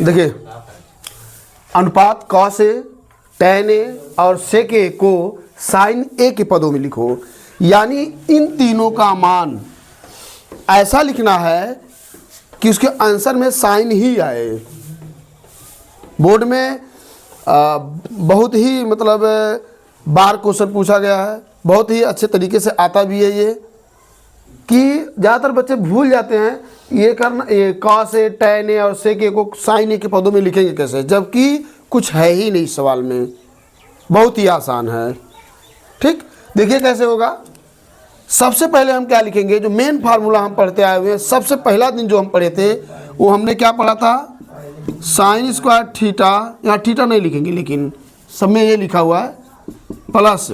देखिए अनुपात cos A, tan A और सेक ए को साइन ए के पदों में लिखो। यानी इन तीनों का मान ऐसा लिखना है कि उसके आंसर में साइन ही आए। बोर्ड में बहुत ही मतलब बार क्वेश्चन पूछा गया है, बहुत ही अच्छे तरीके से आता भी है ये, कि ज़्यादातर बच्चे भूल जाते हैं ये करना, ये कॉस ए, टैन ए और सेक ए को साइन ए के पदों में लिखेंगे कैसे, जबकि कुछ है ही नहीं सवाल में। बहुत ही आसान है। ठीक, देखिए कैसे होगा। सबसे पहले हम क्या लिखेंगे, जो मेन फार्मूला हम पढ़ते आए हुए हैं, सबसे पहला दिन जो हम पढ़े थे वो हमने क्या पढ़ा था, साइन स्क्वायर थीटा, यहाँ थीटा नहीं लिखेंगे लेकिन सब में ये लिखा हुआ है, प्लस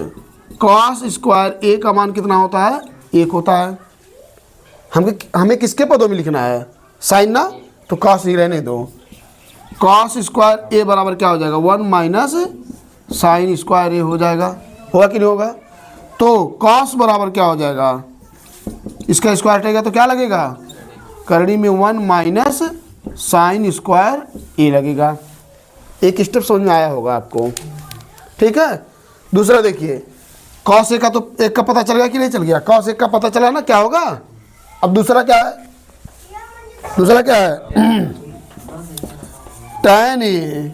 कॉस स्क्वायर ए का मान कितना होता है, 1 होता है। हमें किसके पदों में लिखना है, साइन ना, तो कॉस ही रहने दो। कॉस स्क्वायर ए बराबर क्या हो जाएगा, 1 माइनस साइन स्क्वायर ए हो जाएगा। होगा कि नहीं होगा। तो कॉस बराबर क्या हो जाएगा, इसका स्क्वायर रहेगा तो क्या लगेगा, करनी में 1 माइनस साइन स्क्वायर ए लगेगा। एक स्टेप समझ में आया होगा आपको। ठीक है, दूसरा देखिए, कॉस ए का तो 1 का पता चल गया कि नहीं चल गया, कॉस 1 का पता चला ना, क्या होगा। अब दूसरा क्या है, दूसरा क्या है, टैन ए।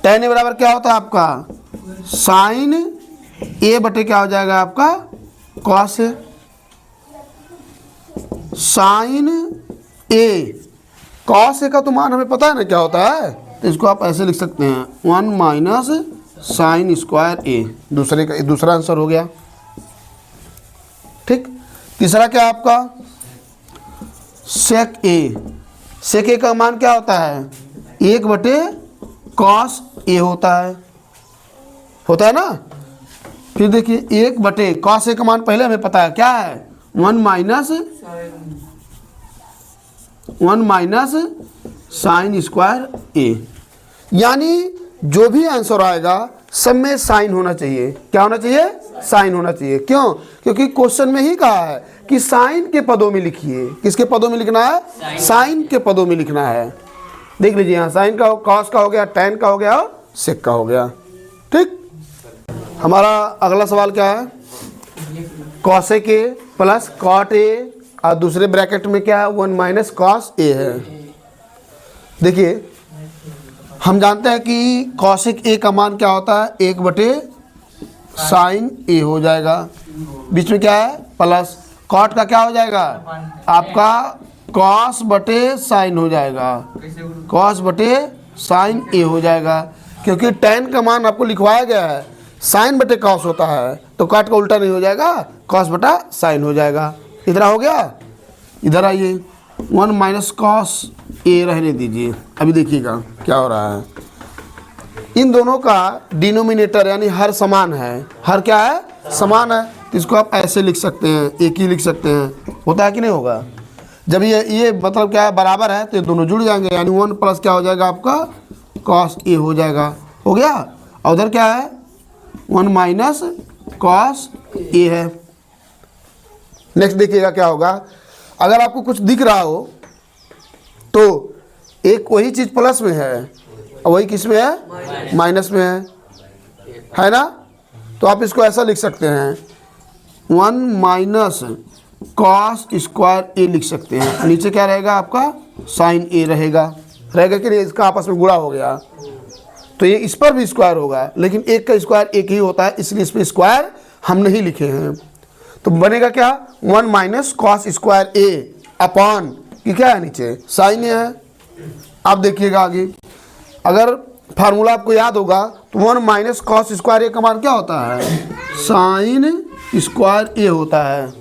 टैन ए बराबर क्या होता है आपका, साइन ए बटे क्या हो जाएगा आपका, cos A. Sign A, cos A का तो मान हमें पता है ना क्या होता है, तो इसको आप ऐसे लिख सकते हैं, 1 माइनस साइन स्क्वायर ए। दूसरा आंसर हो गया। ठीक, तीसरा क्या आपका, सेक ए। सेक ए का मान क्या होता है, 1 बटे कॉस ए होता है ना। फिर देखिए 1 बटे कॉस ए का मान पहले हमें पता है क्या है, 1 माइनस साइन स्क्वायर ए। यानी जो भी आंसर आएगा सब में साइन होना चाहिए। क्या होना चाहिए, साइन होना चाहिए। क्यों, क्योंकि क्वेश्चन में ही कहा है कि साइन के पदों में लिखिए। किसके पदों में लिखना है, साइन के पदों में लिखना है। देख लीजिए यहाँ साइन का, कॉस का हो गया, टैन का हो गया और सेक का हो गया। ठीक, हमारा अगला सवाल क्या है, cosec A plus cot A और दूसरे ब्रैकेट में क्या है, 1 माइनस कॉस ए है। देखिए हम जानते हैं कि कॉसेक ए का मान क्या होता है, 1 बटे साइन ए हो जाएगा। बीच में क्या है, प्लस। कॉट का क्या हो जाएगा आपका, कॉस बटे साइन हो जाएगा, कॉस बटे साइन ए हो जाएगा। क्योंकि टैन का मान आपको लिखवाया गया है, साइन बटे कॉस होता है, तो कॉट का उल्टा नहीं हो जाएगा, कॉस बटा साइन हो जाएगा। इधर हो गया, इधर आइए, 1 माइनस कॉस ए रहने दीजिए। अभी देखिएगा क्या हो रहा है, इन दोनों का डिनोमिनेटर यानी हर समान है। हर क्या है, समान है, तो इसको आप ऐसे लिख सकते हैं, एक ही लिख सकते हैं। होता है कि नहीं होगा, जब ये मतलब क्या है, बराबर है, तो ये दोनों जुड़ जाएंगे। यानी 1 प्लस क्या हो जाएगा आपका, कॉस ए हो जाएगा। हो गया। और उधर क्या है, 1 माइनस कॉस ए है। नेक्स्ट देखिएगा क्या होगा, अगर आपको कुछ दिख रहा हो तो एक वही चीज़ प्लस में है और वही किस में है, माइनस में है ना। तो आप इसको ऐसा लिख सकते हैं, 1 माइनस कॉस स्क्वायर ए लिख सकते हैं। नीचे क्या रहेगा आपका, साइन ए रहेगा कि नहीं, इसका आपस में गुणा हो गया, तो ये इस पर भी स्क्वायर होगा, लेकिन एक का स्क्वायर एक ही होता है, इसलिए इस पर स्क्वायर हम नहीं लिखे हैं। तो बनेगा क्या, 1 माइनस कॉस स्क्वायर ए अपॉन कि क्या है नीचे, साइन ए है। आप देखिएगा आगे, अगर फार्मूला आपको याद होगा तो 1 माइनस कॉस स्क्वायर ए का मान क्या होता है, साइन स्क्वायर ए होता है।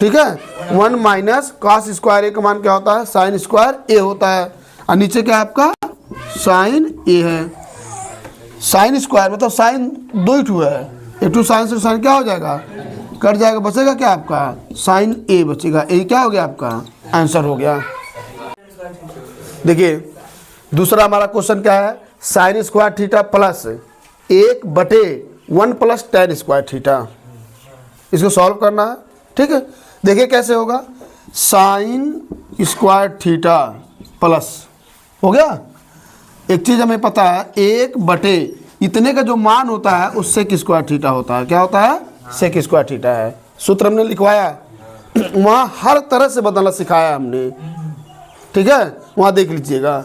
ठीक है, 1 माइनस कॉस स्क्वायर ए का मान क्या होता है, साइन स्क्वायर ए होता है। और नीचे क्या है आपका, साइन ए है। साइन स्क्वायर मतलब साइन 2 ही है, एक टू साइन से साइन क्या हो जाएगा, कट जाएगा, बचेगा क्या आपका, साइन ए बचेगा। ए क्या हो गया आपका, आंसर हो गया। देखिए दूसरा हमारा क्वेश्चन क्या है, साइन स्क्वायर थीटा प्लस 1 बटे 1 प्लस टैन स्क्वायर थीटा। इसको सॉल्व करना है। ठीक है, देखिए कैसे होगा, साइन स्क्वायर थीटा प्लस, हो गया। एक चीज़ हमें पता है, 1 बटे इतने का जो मान होता है उससे स्क्वायर थीटा होता है। क्या होता है? सेक स्क्वायर थीटा है। सूत्र हमने लिखवाया, वहाँ हर तरह से बदलना सिखाया हमने, ठीक है, वहाँ देख लीजिएगा।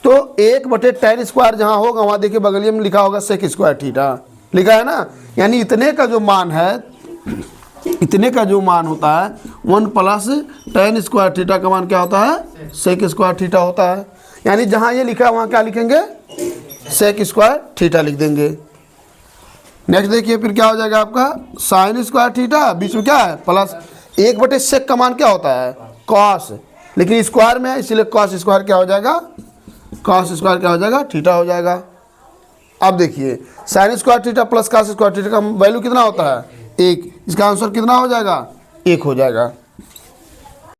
तो 1/tan स्क्वायर जहाँ होगा वहाँ देखिए बगलिए में लिखा होगा सेक स्क्वायर थीटा, लिखा है ना। यानी इतने का जो मान है, इतने का जो मान होता है 1 + tan स्क्वायर थीटा का मान क्या होता है? सेक स्क्वायर थीटा होता है। यानी जहाँ ये लिखा है वहाँ क्या लिखेंगे? सेक स्क्वायर थीटा लिख देंगे। नेक्स्ट देखिए फिर क्या हो जाएगा आपका, साइन स्क्वायर थीटा, बीच में क्या है प्लस 1/sec का मान क्या होता है? कॉस, लेकिन स्क्वायर में है इसलिए कॉस स्क्वायर क्या हो जाएगा? कॉस स्क्वायर क्या हो जाएगा? थीटा हो जाएगा। अब देखिए sine square theta plus cos square theta का वैल्यू कितना होता है? 1। इसका आंसर कितना हो जाएगा? 1 हो जाएगा।